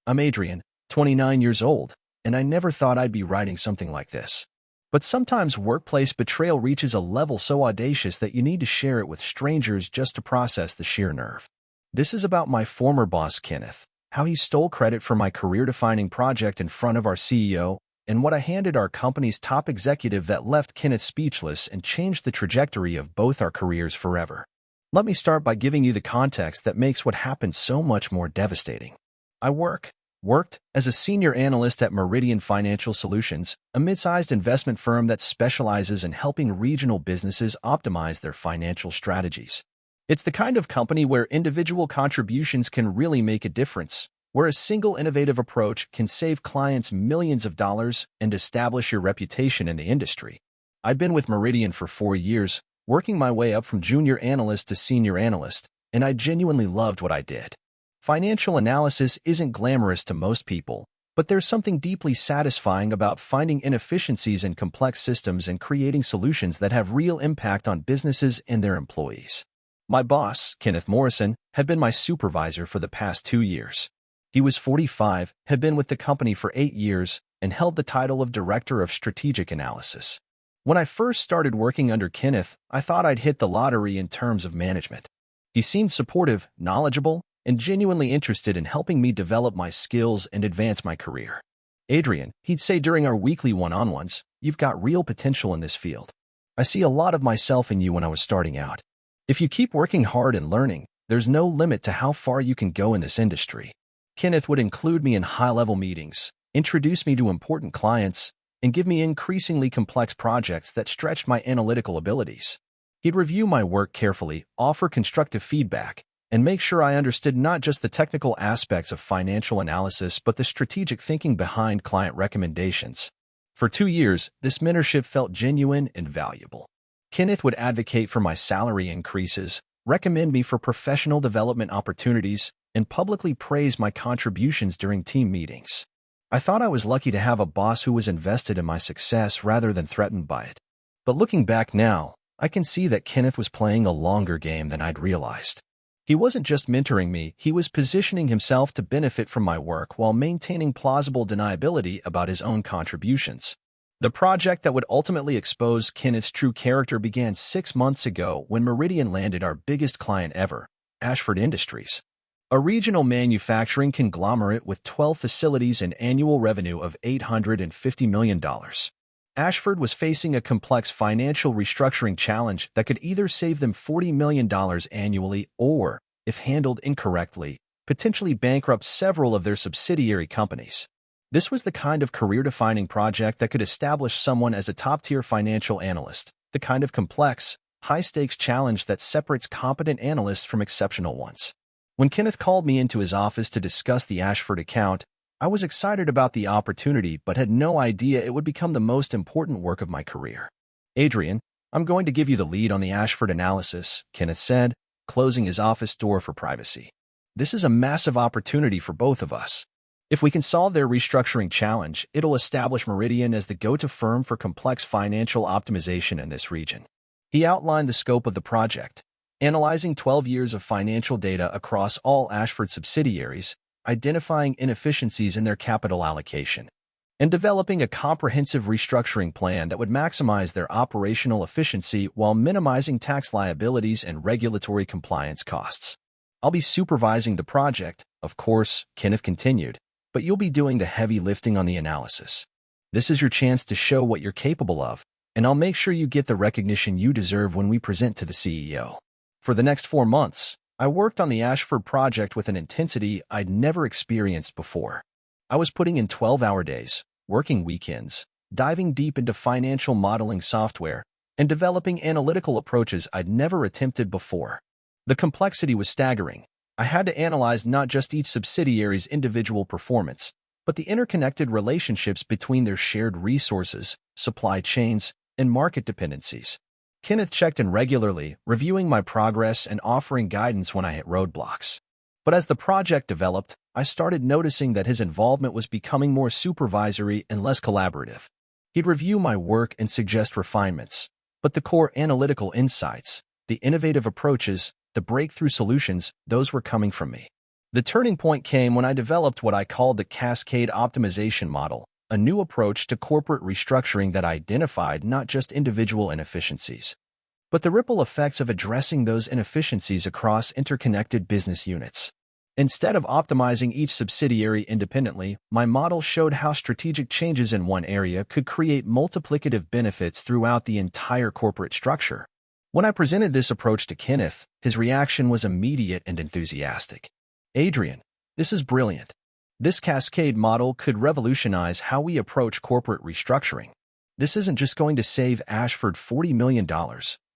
I'm Adrian, 29 years old, and I never thought I'd be writing something like this. But sometimes workplace betrayal reaches a level so audacious that you need to share it with strangers just to process the sheer nerve. This is about my former boss, Kenneth, how he stole credit for my career-defining project in front of our CEO, and what I handed our company's top executive that left Kenneth speechless and changed the trajectory of both our careers forever. Let me start by giving you the context that makes what happened so much more devastating. I worked as a senior analyst at Meridian Financial Solutions, a mid-sized investment firm that specializes in helping regional businesses optimize their financial strategies. It's the kind of company where individual contributions can really make a difference, where a single innovative approach can save clients millions of dollars and establish your reputation in the industry. I'd been with Meridian for 4 years, working my way up from junior analyst to senior analyst, and I genuinely loved what I did. Financial analysis isn't glamorous to most people, but there's something deeply satisfying about finding inefficiencies in complex systems and creating solutions that have real impact on businesses and their employees. My boss, Kenneth Morrison, had been my supervisor for the past 2 years. He was 45, had been with the company for 8 years, and held the title of Director of Strategic Analysis. When I first started working under Kenneth, I thought I'd hit the lottery in terms of management. He seemed supportive, knowledgeable, and genuinely interested in helping me develop my skills and advance my career. Adrian, he'd say during our weekly one-on-ones, you've got real potential in this field. I see a lot of myself in you when I was starting out. If you keep working hard and learning, there's no limit to how far you can go in this industry. Kenneth would include me in high-level meetings, introduce me to important clients, and give me increasingly complex projects that stretched my analytical abilities. He'd review my work carefully, offer constructive feedback, and make sure I understood not just the technical aspects of financial analysis but the strategic thinking behind client recommendations. For 2 years, this mentorship felt genuine and valuable. Kenneth would advocate for my salary increases, recommend me for professional development opportunities, and publicly praise my contributions during team meetings. I thought I was lucky to have a boss who was invested in my success rather than threatened by it. But looking back now, I can see that Kenneth was playing a longer game than I'd realized. He wasn't just mentoring me, he was positioning himself to benefit from my work while maintaining plausible deniability about his own contributions. The project that would ultimately expose Kenneth's true character began 6 months ago when Meridian landed our biggest client ever, Ashford Industries, a regional manufacturing conglomerate with 12 facilities and annual revenue of $850 million. Ashford was facing a complex financial restructuring challenge that could either save them $40 million annually or, if handled incorrectly, potentially bankrupt several of their subsidiary companies. This was the kind of career-defining project that could establish someone as a top-tier financial analyst, the kind of complex, high-stakes challenge that separates competent analysts from exceptional ones. When Kenneth called me into his office to discuss the Ashford account, I was excited about the opportunity but had no idea it would become the most important work of my career. Adrian, I'm going to give you the lead on the Ashford analysis, Kenneth said, closing his office door for privacy. This is a massive opportunity for both of us. If we can solve their restructuring challenge, it'll establish Meridian as the go-to firm for complex financial optimization in this region. He outlined the scope of the project, analyzing 12 years of financial data across all Ashford subsidiaries, identifying inefficiencies in their capital allocation, and developing a comprehensive restructuring plan that would maximize their operational efficiency while minimizing tax liabilities and regulatory compliance costs. I'll be supervising the project, of course, Kenneth continued, but you'll be doing the heavy lifting on the analysis. This is your chance to show what you're capable of, and I'll make sure you get the recognition you deserve when we present to the CEO. For the next 4 months, I worked on the Ashford project with an intensity I'd never experienced before. I was putting in 12-hour days, working weekends, diving deep into financial modeling software, and developing analytical approaches I'd never attempted before. The complexity was staggering. I had to analyze not just each subsidiary's individual performance, but the interconnected relationships between their shared resources, supply chains, and market dependencies. Kenneth checked in regularly, reviewing my progress and offering guidance when I hit roadblocks. But as the project developed, I started noticing that his involvement was becoming more supervisory and less collaborative. He'd review my work and suggest refinements, but the core analytical insights, the innovative approaches, the breakthrough solutions, those were coming from me. The turning point came when I developed what I called the cascade optimization model, a new approach to corporate restructuring that identified not just individual inefficiencies, but the ripple effects of addressing those inefficiencies across interconnected business units. Instead of optimizing each subsidiary independently, my model showed how strategic changes in one area could create multiplicative benefits throughout the entire corporate structure. When I presented this approach to Kenneth, his reaction was immediate and enthusiastic. "Adrian, this is brilliant. This cascade model could revolutionize how we approach corporate restructuring. This isn't just going to save Ashford $40 million.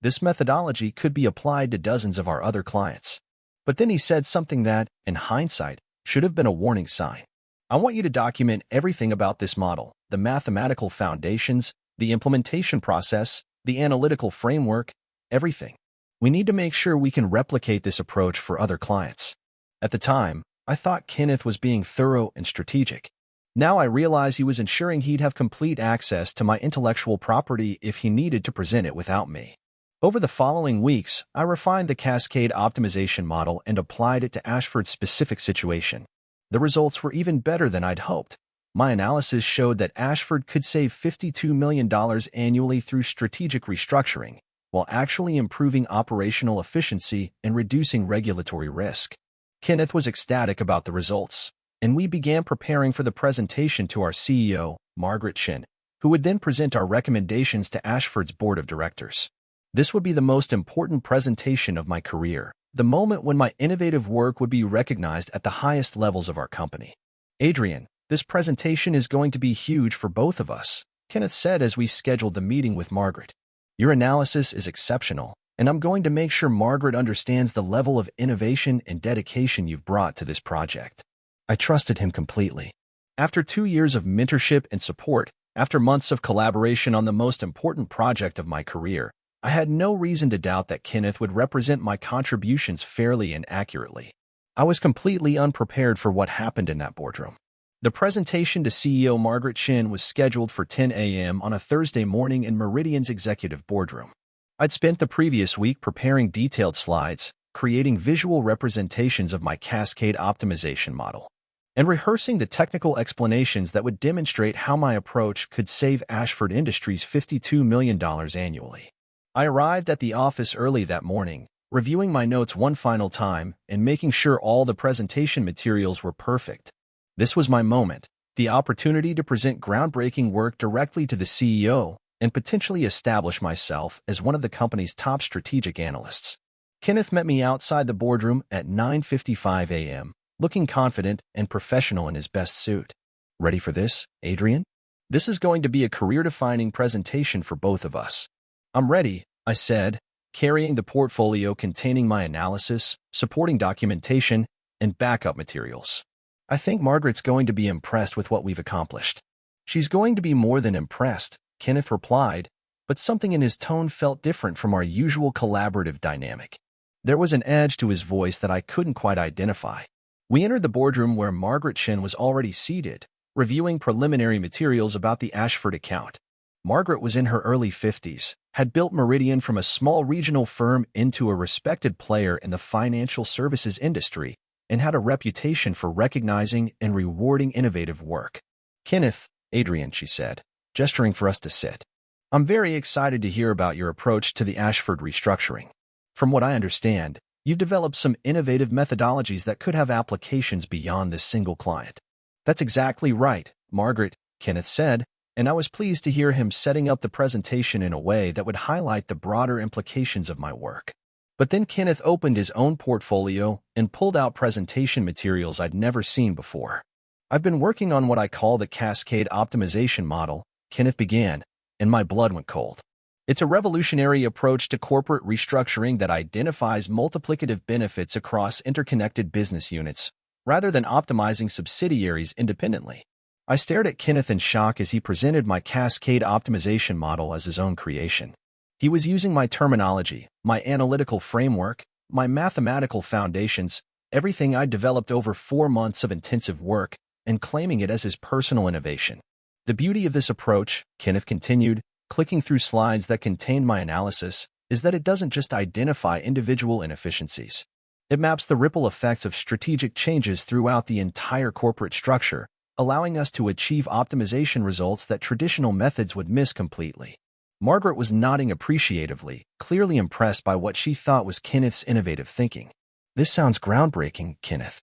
This methodology could be applied to dozens of our other clients." But then he said something that, in hindsight, should have been a warning sign. "I want you to document everything about this model, the mathematical foundations, the implementation process, the analytical framework, everything. We need to make sure we can replicate this approach for other clients." At the time, I thought Kenneth was being thorough and strategic. Now I realize he was ensuring he'd have complete access to my intellectual property if he needed to present it without me. Over the following weeks, I refined the cascade optimization model and applied it to Ashford's specific situation. The results were even better than I'd hoped. My analysis showed that Ashford could save $52 million annually through strategic restructuring, while actually improving operational efficiency and reducing regulatory risk. Kenneth was ecstatic about the results, and we began preparing for the presentation to our CEO, Margaret Shin, who would then present our recommendations to Ashford's board of directors. This would be the most important presentation of my career, the moment when my innovative work would be recognized at the highest levels of our company. "Adrian, this presentation is going to be huge for both of us," Kenneth said as we scheduled the meeting with Margaret. "Your analysis is exceptional, and I'm going to make sure Margaret understands the level of innovation and dedication you've brought to this project." I trusted him completely. After 2 years of mentorship and support, after months of collaboration on the most important project of my career, I had no reason to doubt that Kenneth would represent my contributions fairly and accurately. I was completely unprepared for what happened in that boardroom. The presentation to CEO Margaret Shin was scheduled for 10 a.m. on a Thursday morning in Meridian's executive boardroom. I'd spent the previous week preparing detailed slides, creating visual representations of my cascade optimization model, and rehearsing the technical explanations that would demonstrate how my approach could save Ashford Industries $52 million annually. I arrived at the office early that morning, reviewing my notes one final time and making sure all the presentation materials were perfect. This was my moment, the opportunity to present groundbreaking work directly to the CEO and potentially establish myself as one of the company's top strategic analysts. Kenneth met me outside the boardroom at 9:55 a.m., looking confident and professional in his best suit. "Ready for this, Adrian? This is going to be a career-defining presentation for both of us." "I'm ready," I said, carrying the portfolio containing my analysis, supporting documentation, and backup materials. "I think Margaret's going to be impressed with what we've accomplished." "She's going to be more than impressed," Kenneth replied, but something in his tone felt different from our usual collaborative dynamic. There was an edge to his voice that I couldn't quite identify. We entered the boardroom where Margaret Shin was already seated, reviewing preliminary materials about the Ashford account. Margaret was in her early 50s, had built Meridian from a small regional firm into a respected player in the financial services industry, and had a reputation for recognizing and rewarding innovative work. "Kenneth, Adrian," she said, gesturing for us to sit. "I'm very excited to hear about your approach to the Ashford restructuring. From what I understand, you've developed some innovative methodologies that could have applications beyond this single client." "That's exactly right, Margaret," Kenneth said, and I was pleased to hear him setting up the presentation in a way that would highlight the broader implications of my work. But then Kenneth opened his own portfolio and pulled out presentation materials I'd never seen before. "I've been working on what I call the cascade optimization model," Kenneth began, and my blood went cold. "It's a revolutionary approach to corporate restructuring that identifies multiplicative benefits across interconnected business units, rather than optimizing subsidiaries independently." I stared at Kenneth in shock as he presented my cascade optimization model as his own creation. He was using my terminology, my analytical framework, my mathematical foundations, everything I'd developed over 4 months of intensive work, and claiming it as his personal innovation. "The beauty of this approach," Kenneth continued, clicking through slides that contained my analysis, "is that it doesn't just identify individual inefficiencies. It maps the ripple effects of strategic changes throughout the entire corporate structure, allowing us to achieve optimization results that traditional methods would miss completely. Margaret was nodding appreciatively, clearly impressed by what she thought was Kenneth's innovative thinking. This sounds groundbreaking, Kenneth.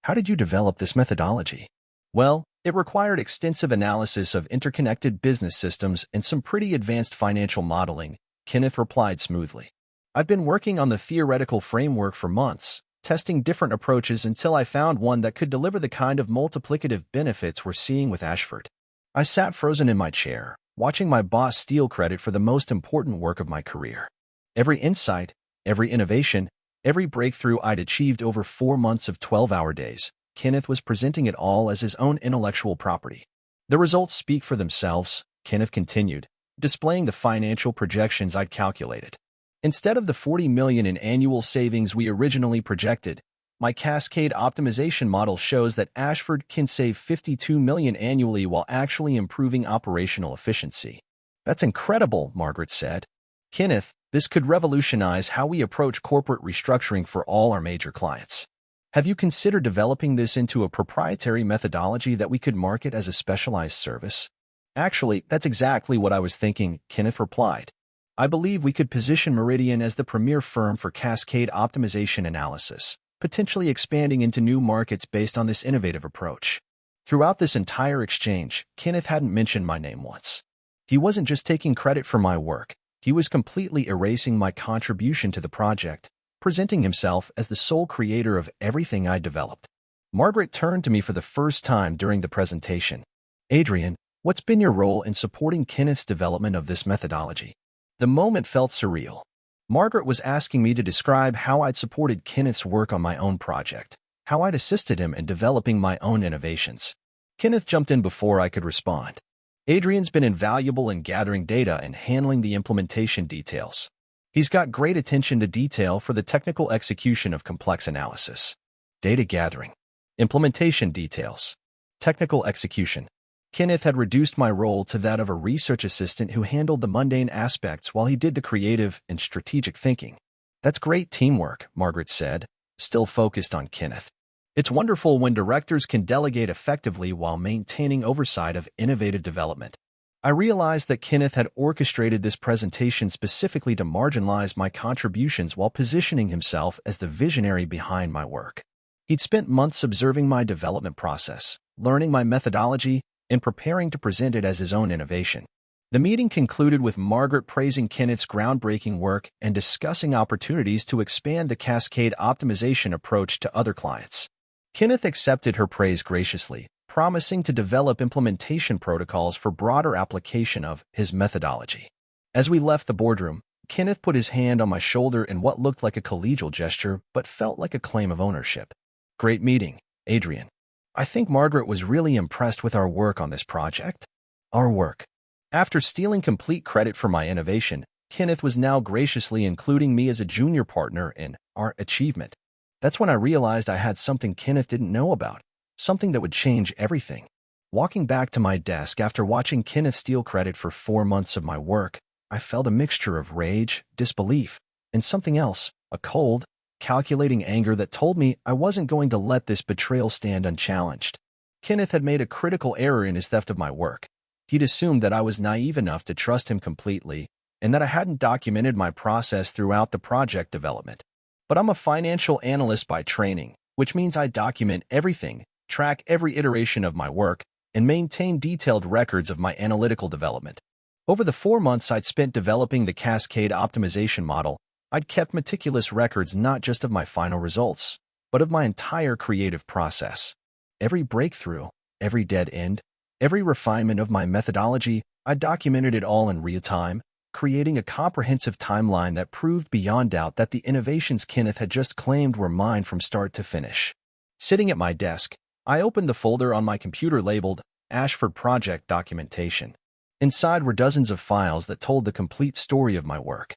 How did you develop this methodology? Well, it required extensive analysis of interconnected business systems and some pretty advanced financial modeling, Kenneth replied smoothly. I've been working on the theoretical framework for months, testing different approaches until I found one that could deliver the kind of multiplicative benefits we're seeing with Ashford. I sat frozen in my chair, watching my boss steal credit for the most important work of my career. Every insight, every innovation, every breakthrough I'd achieved over 4 months of 12-hour days, Kenneth was presenting it all as his own intellectual property. The results speak for themselves, Kenneth continued, displaying the financial projections I'd calculated. Instead of the $40 million in annual savings we originally projected, my cascade optimization model shows that Ashford can save $52 million annually while actually improving operational efficiency. That's incredible, Margaret said. Kenneth, this could revolutionize how we approach corporate restructuring for all our major clients. Have you considered developing this into a proprietary methodology that we could market as a specialized service? Actually, that's exactly what I was thinking, Kenneth replied. I believe we could position Meridian as the premier firm for cascade optimization analysis, potentially expanding into new markets based on this innovative approach. Throughout this entire exchange, Kenneth hadn't mentioned my name once. He wasn't just taking credit for my work, he was completely erasing my contribution to the project, presenting himself as the sole creator of everything I developed. Margaret turned to me for the first time during the presentation. Adrian, what's been your role in supporting Kenneth's development of this methodology? The moment felt surreal. Margaret was asking me to describe how I'd supported Kenneth's work on my own project, how I'd assisted him in developing my own innovations. Kenneth jumped in before I could respond. Adrian's been invaluable in gathering data and handling the implementation details. He's got great attention to detail for the technical execution of complex analysis. Data gathering, implementation details, technical execution. Kenneth had reduced my role to that of a research assistant who handled the mundane aspects while he did the creative and strategic thinking. That's great teamwork, Margaret said, still focused on Kenneth. It's wonderful when directors can delegate effectively while maintaining oversight of innovative development. I realized that Kenneth had orchestrated this presentation specifically to marginalize my contributions while positioning himself as the visionary behind my work. He'd spent months observing my development process, learning my methodology, and preparing to present it as his own innovation. The meeting concluded with Margaret praising Kenneth's groundbreaking work and discussing opportunities to expand the cascade optimization approach to other clients. Kenneth accepted her praise graciously, promising to develop implementation protocols for broader application of his methodology. As we left the boardroom, Kenneth put his hand on my shoulder in what looked like a collegial gesture but felt like a claim of ownership. Great meeting, Adrian. I think Margaret was really impressed with our work on this project. Our work. After stealing complete credit for my innovation, Kenneth was now graciously including me as a junior partner in our achievement. That's when I realized I had something Kenneth didn't know about, something that would change everything. Walking back to my desk after watching Kenneth steal credit for 4 months of my work, I felt a mixture of rage, disbelief, and something else, a cold, calculating anger that told me I wasn't going to let this betrayal stand unchallenged. Kenneth had made a critical error in his theft of my work. He'd assumed that I was naive enough to trust him completely, and that I hadn't documented my process throughout the project development. But I'm a financial analyst by training, which means I document everything, track every iteration of my work, and maintain detailed records of my analytical development. Over the 4 months I'd spent developing the cascade optimization model, I'd kept meticulous records not just of my final results, but of my entire creative process. Every breakthrough, every dead end, every refinement of my methodology, I documented it all in real time, creating a comprehensive timeline that proved beyond doubt that the innovations Kenneth had just claimed were mine from start to finish. Sitting at my desk, I opened the folder on my computer labeled Ashford Project Documentation. Inside were dozens of files that told the complete story of my work.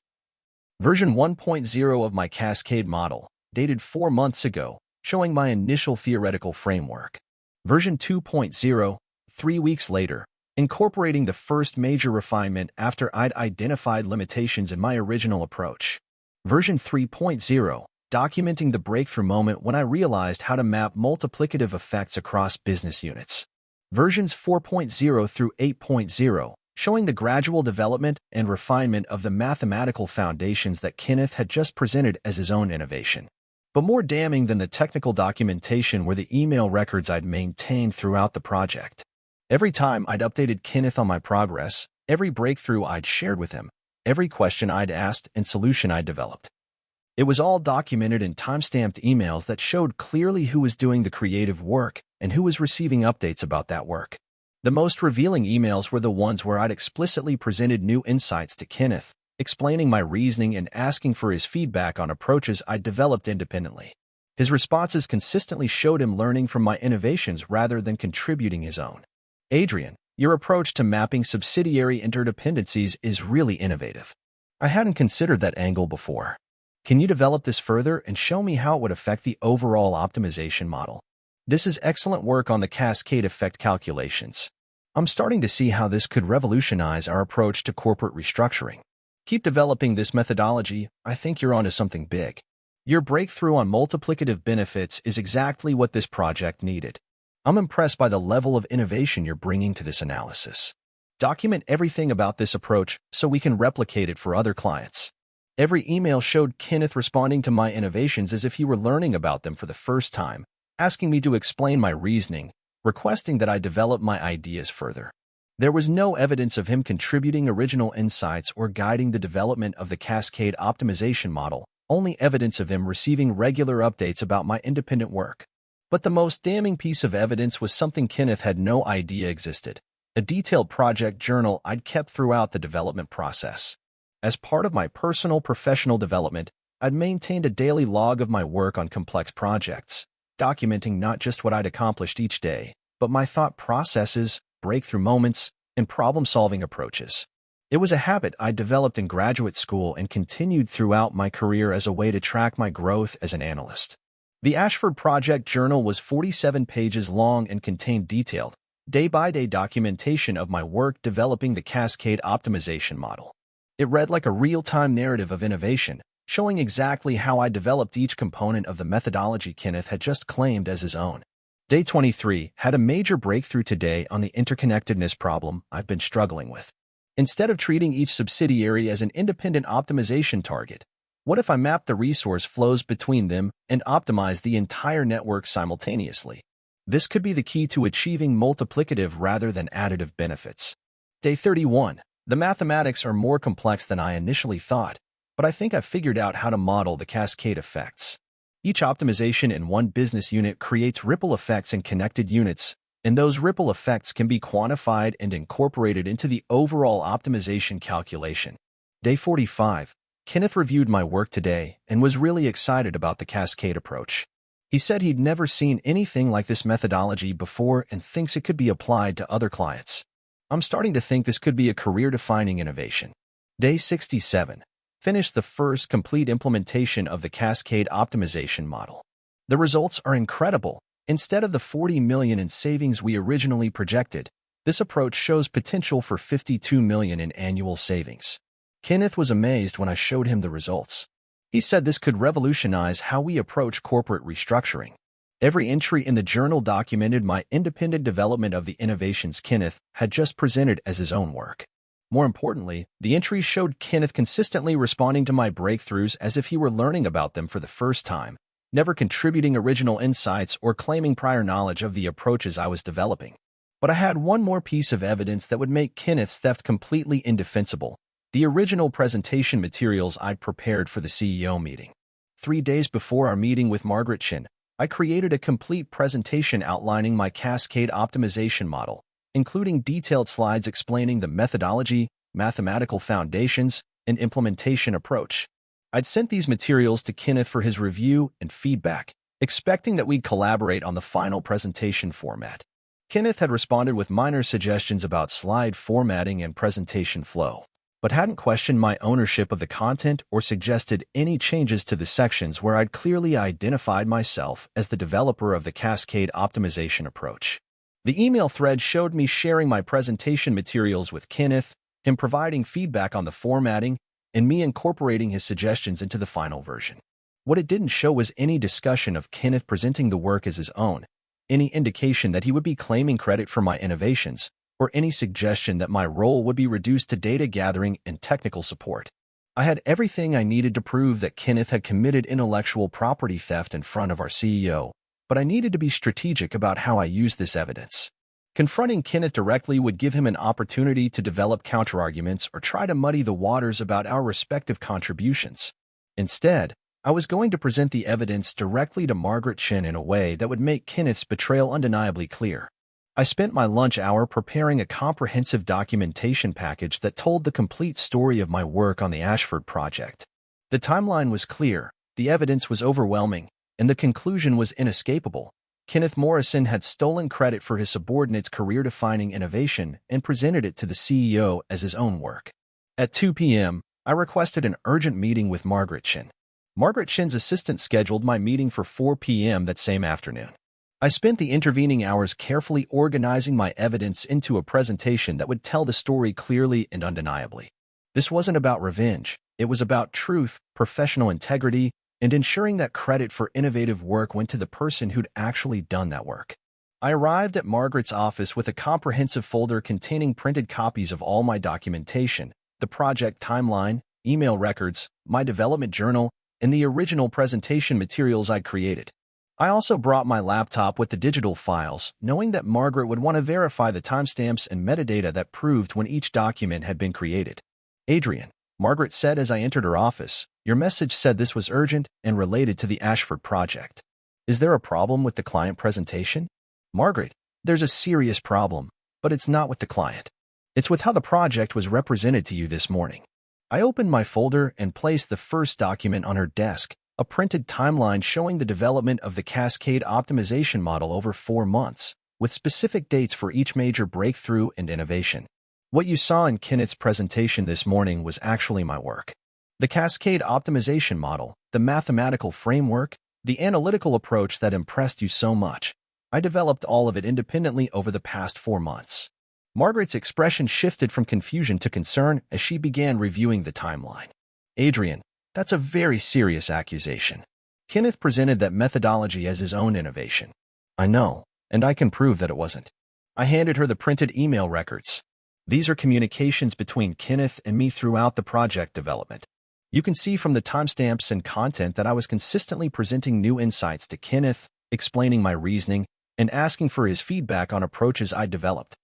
Version 1.0 of my Cascade model, dated 4 months ago, showing my initial theoretical framework. Version 2.0, 3 weeks later, incorporating the first major refinement after I'd identified limitations in my original approach. Version 3.0, documenting the breakthrough moment when I realized how to map multiplicative effects across business units. Versions 4.0 through 8.0, showing the gradual development and refinement of the mathematical foundations that Kenneth had just presented as his own innovation. But more damning than the technical documentation were the email records I'd maintained throughout the project. Every time I'd updated Kenneth on my progress, every breakthrough I'd shared with him, every question I'd asked and solution I'd developed. It was all documented in timestamped emails that showed clearly who was doing the creative work and who was receiving updates about that work. The most revealing emails were the ones where I'd explicitly presented new insights to Kenneth, explaining my reasoning and asking for his feedback on approaches I'd developed independently. His responses consistently showed him learning from my innovations rather than contributing his own. "Adrian, your approach to mapping subsidiary interdependencies is really innovative. I hadn't considered that angle before. Can you develop this further and show me how it would affect the overall optimization model? This is excellent work on the cascade effect calculations. I'm starting to see how this could revolutionize our approach to corporate restructuring. Keep developing this methodology. I think you're onto something big. Your breakthrough on multiplicative benefits is exactly what this project needed. I'm impressed by the level of innovation you're bringing to this analysis. Document everything about this approach so we can replicate it for other clients." Every email showed Kenneth responding to my innovations as if he were learning about them for the first time, asking me to explain my reasoning, requesting that I develop my ideas further. There was no evidence of him contributing original insights or guiding the development of the cascade optimization model, only evidence of him receiving regular updates about my independent work. But the most damning piece of evidence was something Kenneth had no idea existed: a detailed project journal I'd kept throughout the development process. As part of my personal professional development, I'd maintained a daily log of my work on complex projects, documenting not just what I'd accomplished each day, but my thought processes, breakthrough moments, and problem-solving approaches. It was a habit I developed in graduate school and continued throughout my career as a way to track my growth as an analyst. The Ashford Project Journal was 47 pages long and contained detailed, day-by-day documentation of my work developing the cascade optimization model. It read like a real-time narrative of innovation, showing exactly how I developed each component of the methodology Kenneth had just claimed as his own. Day 23 had a major breakthrough today on the interconnectedness problem I've been struggling with. Instead of treating each subsidiary as an independent optimization target, what if I mapped the resource flows between them and optimized the entire network simultaneously? This could be the key to achieving multiplicative rather than additive benefits. Day 31. The mathematics are more complex than I initially thought, but I think I've figured out how to model the cascade effects. Each optimization in one business unit creates ripple effects in connected units, and those ripple effects can be quantified and incorporated into the overall optimization calculation. Day 45. Kenneth reviewed my work today and was really excited about the cascade approach. He said he'd never seen anything like this methodology before and thinks it could be applied to other clients. I'm starting to think this could be a career-defining innovation. Day 67. Finished the first complete implementation of the cascade optimization model. The results are incredible. Instead of the $40 million in savings we originally projected, this approach shows potential for $52 million in annual savings. Kenneth was amazed when I showed him the results. He said this could revolutionize how we approach corporate restructuring. Every entry in the journal documented my independent development of the innovations Kenneth had just presented as his own work. More importantly, the entries showed Kenneth consistently responding to my breakthroughs as if he were learning about them for the first time, never contributing original insights or claiming prior knowledge of the approaches I was developing. But I had one more piece of evidence that would make Kenneth's theft completely indefensible: the original presentation materials I'd prepared for the CEO meeting. 3 days before our meeting with Margaret Chin, I created a complete presentation outlining my cascade optimization model, including detailed slides explaining the methodology, mathematical foundations, and implementation approach. I'd sent these materials to Kenneth for his review and feedback, expecting that we'd collaborate on the final presentation format. Kenneth had responded with minor suggestions about slide formatting and presentation flow, but hadn't questioned my ownership of the content or suggested any changes to the sections where I'd clearly identified myself as the developer of the cascade optimization approach. The email thread showed me sharing my presentation materials with Kenneth, him providing feedback on the formatting, and me incorporating his suggestions into the final version. What it didn't show was any discussion of Kenneth presenting the work as his own, any indication that he would be claiming credit for my innovations, or any suggestion that my role would be reduced to data gathering and technical support. I had everything I needed to prove that Kenneth had committed intellectual property theft in front of our CEO, but I needed to be strategic about how I used this evidence. Confronting Kenneth directly would give him an opportunity to develop counterarguments or try to muddy the waters about our respective contributions. Instead, I was going to present the evidence directly to Margaret Chen in a way that would make Kenneth's betrayal undeniably clear. I spent my lunch hour preparing a comprehensive documentation package that told the complete story of my work on the Ashford project. The timeline was clear, the evidence was overwhelming, and the conclusion was inescapable. Kenneth Morrison had stolen credit for his subordinate's career-defining innovation and presented it to the CEO as his own work. At 2 p.m., I requested an urgent meeting with Margaret Chen. Margaret Chen's assistant scheduled my meeting for 4 p.m. that same afternoon. I spent the intervening hours carefully organizing my evidence into a presentation that would tell the story clearly and undeniably. This wasn't about revenge. It was about truth, professional integrity, and ensuring that credit for innovative work went to the person who'd actually done that work. I arrived at Margaret's office with a comprehensive folder containing printed copies of all my documentation, the project timeline, email records, my development journal, and the original presentation materials I'd created. I also brought my laptop with the digital files, knowing that Margaret would want to verify the timestamps and metadata that proved when each document had been created. "Adrian," Margaret said as I entered her office, "your message said this was urgent and related to the Ashford project. Is there a problem with the client presentation?" "Margaret, there's a serious problem, but it's not with the client. It's with how the project was represented to you this morning." I opened my folder and placed the first document on her desk, a printed timeline showing the development of the cascade optimization model over 4 months, with specific dates for each major breakthrough and innovation. What you saw in Kenneth's presentation this morning was actually my work. The cascade optimization model, the mathematical framework, the analytical approach that impressed you so much. I developed all of it independently over the past 4 months. Margaret's expression shifted from confusion to concern as she began reviewing the timeline. "Adrian, that's a very serious accusation. Kenneth presented that methodology as his own innovation." "I know, and I can prove that it wasn't." I handed her the printed email records. "These are communications between Kenneth and me throughout the project development. You can see from the timestamps and content that I was consistently presenting new insights to Kenneth, explaining my reasoning, and asking for his feedback on approaches I developed."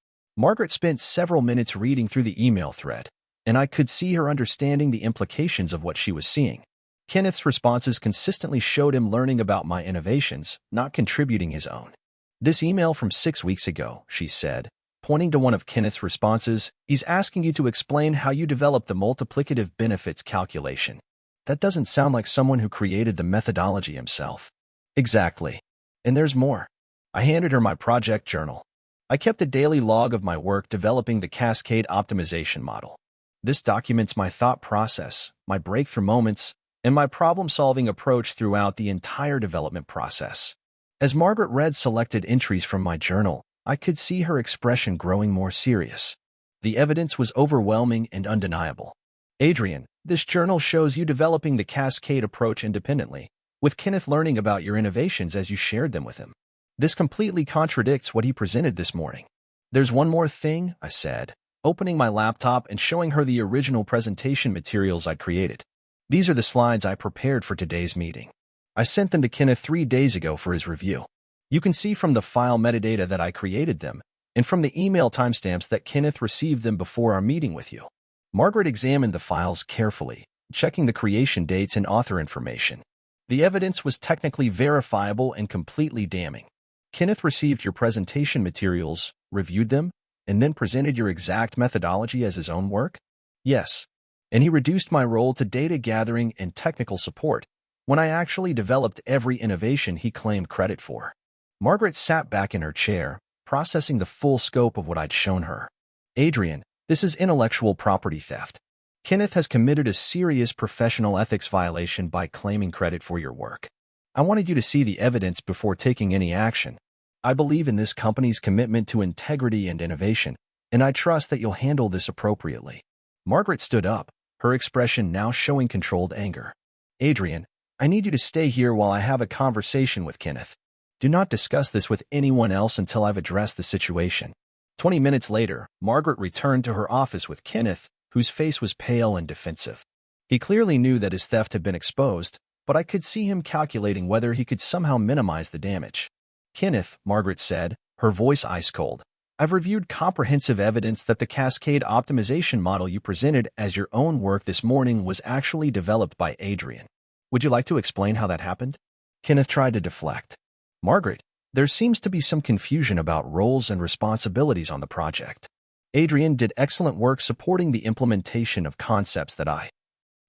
Margaret spent several minutes reading through the email thread, and I could see her understanding the implications of what she was seeing. Kenneth's responses consistently showed him learning about my innovations, not contributing his own. "This email from 6 weeks ago," she said, pointing to one of Kenneth's responses, "he's asking you to explain how you developed the multiplicative benefits calculation. That doesn't sound like someone who created the methodology himself." "Exactly. And there's more." I handed her my project journal. I kept a daily log of my work developing the cascade optimization model. This documents my thought process, my breakthrough moments, and my problem-solving approach throughout the entire development process. As Margaret read selected entries from my journal, I could see her expression growing more serious. The evidence was overwhelming and undeniable. "Adrian, this journal shows you developing the cascade approach independently, with Kenneth learning about your innovations as you shared them with him. This completely contradicts what he presented this morning." "There's one more thing," I said, opening my laptop and showing her the original presentation materials I created. "These are the slides I prepared for today's meeting. I sent them to Kenneth 3 days ago for his review. You can see from the file metadata that I created them, and from the email timestamps that Kenneth received them before our meeting with you." Margaret examined the files carefully, checking the creation dates and author information. The evidence was technically verifiable and completely damning. "Kenneth received your presentation materials, reviewed them, and then presented your exact methodology as his own work?" "Yes. And he reduced my role to data gathering and technical support when I actually developed every innovation he claimed credit for." Margaret sat back in her chair, processing the full scope of what I'd shown her. "Adrian, this is intellectual property theft. Kenneth has committed a serious professional ethics violation by claiming credit for your work. I wanted you to see the evidence before taking any action. I believe in this company's commitment to integrity and innovation, and I trust that you'll handle this appropriately." Margaret stood up, her expression now showing controlled anger. "Adrian, I need you to stay here while I have a conversation with Kenneth. Do not discuss this with anyone else until I've addressed the situation. 20 minutes later, Margaret returned to her office with Kenneth, whose face was pale and defensive. He clearly knew that his theft had been exposed, but I could see him calculating whether he could somehow minimize the damage. Kenneth, Margaret said, her voice ice-cold, I've reviewed comprehensive evidence that the cascade optimization model you presented as your own work this morning was actually developed by Adrian. Would you like to explain how that happened? Kenneth tried to deflect. Margaret, there seems to be some confusion about roles and responsibilities on the project. Adrian did excellent work supporting the implementation of concepts that I...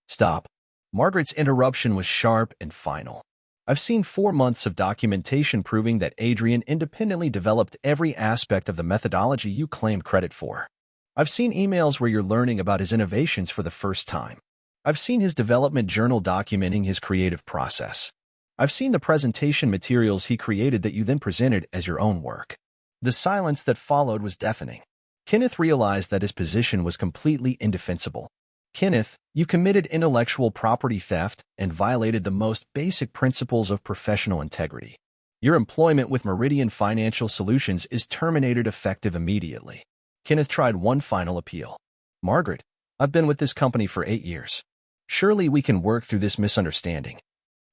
Stop. Margaret's interruption was sharp and final. I've seen 4 months of documentation proving that Adrian independently developed every aspect of the methodology you claimed credit for. I've seen emails where you're learning about his innovations for the first time. I've seen his development journal documenting his creative process. I've seen the presentation materials he created that you then presented as your own work. The silence that followed was deafening. Kenneth realized that his position was completely indefensible. Kenneth, you committed intellectual property theft and violated the most basic principles of professional integrity. Your employment with Meridian Financial Solutions is terminated effective immediately. Kenneth tried one final appeal. Margaret, I've been with this company for 8 years. Surely we can work through this misunderstanding.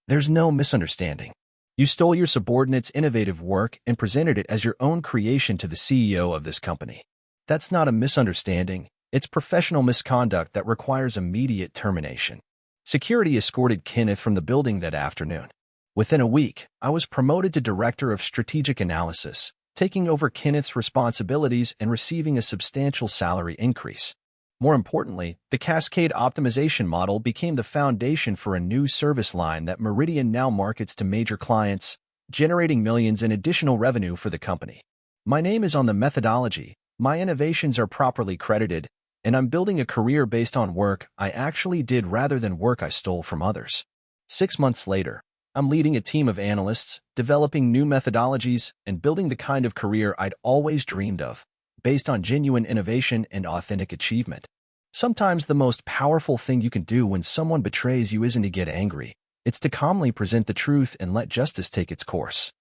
There's no misunderstanding. You stole your subordinate's innovative work and presented it as your own creation to the CEO of this company. That's not a misunderstanding. It's professional misconduct that requires immediate termination. Security escorted Kenneth from the building that afternoon. Within a week, I was promoted to Director of Strategic Analysis, taking over Kenneth's responsibilities and receiving a substantial salary increase. More importantly, the cascade optimization model became the foundation for a new service line that Meridian now markets to major clients, generating millions in additional revenue for the company. My name is on the methodology, my innovations are properly credited, and I'm building a career based on work I actually did rather than work I stole from others. 6 months later, I'm leading a team of analysts, developing new methodologies, and building the kind of career I'd always dreamed of, based on genuine innovation and authentic achievement. Sometimes the most powerful thing you can do when someone betrays you isn't to get angry. It's to calmly present the truth and let justice take its course.